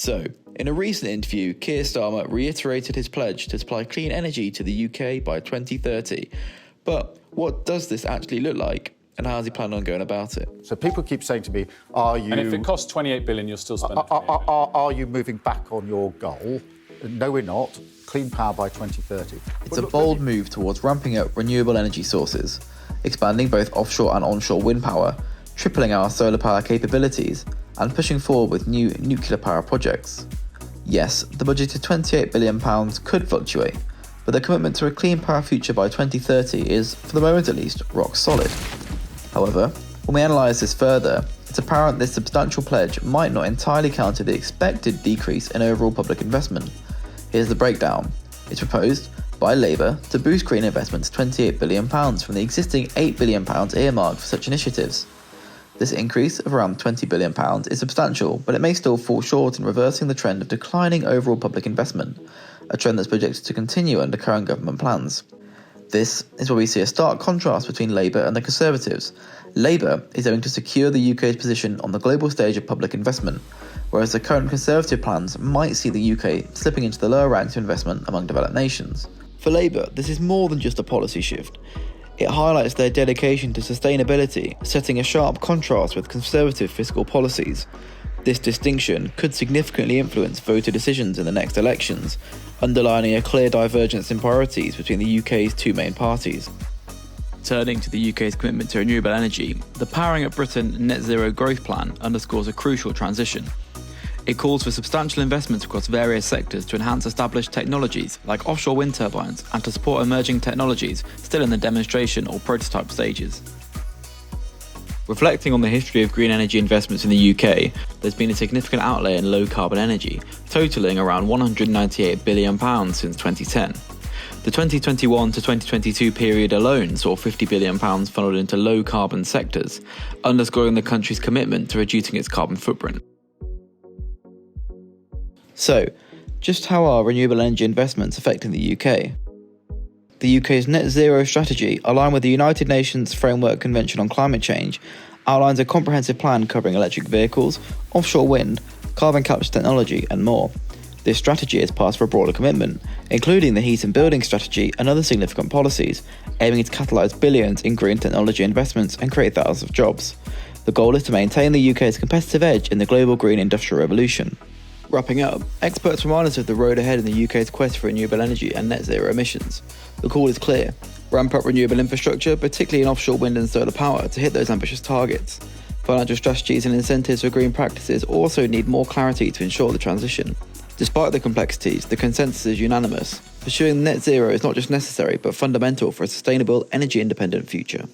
So, in a recent interview, Keir Starmer reiterated his pledge to supply clean energy to the UK by 2030. But what does this actually look like, and how is he planning on going about it? So people keep saying to me, are you... And if it costs 28 billion, you'll still spend 28 billion. Are you moving back on your goal? No, we're not. Clean power by 2030. It's a bold move towards ramping up renewable energy sources, expanding both offshore and onshore wind power, tripling our solar power capabilities, and pushing forward with new nuclear power projects. Yes, the budget of £28 billion could fluctuate, but the commitment to a clean power future by 2030 is, for the moment at least, rock solid. However, when we analyse this further, it's apparent this substantial pledge might not entirely counter the expected decrease in overall public investment. Here's the breakdown. It's proposed by Labour to boost green investments £28 billion from the existing £8 billion earmarked for such initiatives. This increase of around £20 billion is substantial, but it may still fall short in reversing the trend of declining overall public investment, a trend that's projected to continue under current government plans. This is where we see a stark contrast between Labour and the Conservatives. Labour is aiming to secure the UK's position on the global stage of public investment, whereas the current Conservative plans might see the UK slipping into the lower ranks of investment among developed nations. For Labour, this is more than just a policy shift. It highlights their dedication to sustainability, setting a sharp contrast with Conservative fiscal policies. This distinction could significantly influence voter decisions in the next elections, underlining a clear divergence in priorities between the UK's two main parties. Turning to the UK's commitment to renewable energy, the Powering Up Britain Net Zero Growth Plan underscores a crucial transition. It calls for substantial investments across various sectors to enhance established technologies like offshore wind turbines and to support emerging technologies still in the demonstration or prototype stages. Reflecting on the history of green energy investments in the UK, there's been a significant outlay in low-carbon energy, totalling around £198 billion since 2010. The 2021 to 2022 period alone saw £50 billion funneled into low-carbon sectors, underscoring the country's commitment to reducing its carbon footprint. So, just how are renewable energy investments affecting the UK? The UK's net zero strategy, aligned with the United Nations Framework Convention on Climate Change, outlines a comprehensive plan covering electric vehicles, offshore wind, carbon capture technology, and more. This strategy is part of a broader commitment, including the heat and building strategy and other significant policies, aiming to catalyse billions in green technology investments and create thousands of jobs. The goal is to maintain the UK's competitive edge in the global green industrial revolution. Wrapping up, experts remind us of the road ahead in the UK's quest for renewable energy and net zero emissions. The call is clear: ramp up renewable infrastructure, particularly in offshore wind and solar power, to hit those ambitious targets. Financial strategies and incentives for green practices also need more clarity to ensure the transition. Despite the complexities, the consensus is unanimous. Pursuing net zero is not just necessary, but fundamental for a sustainable, energy-independent future.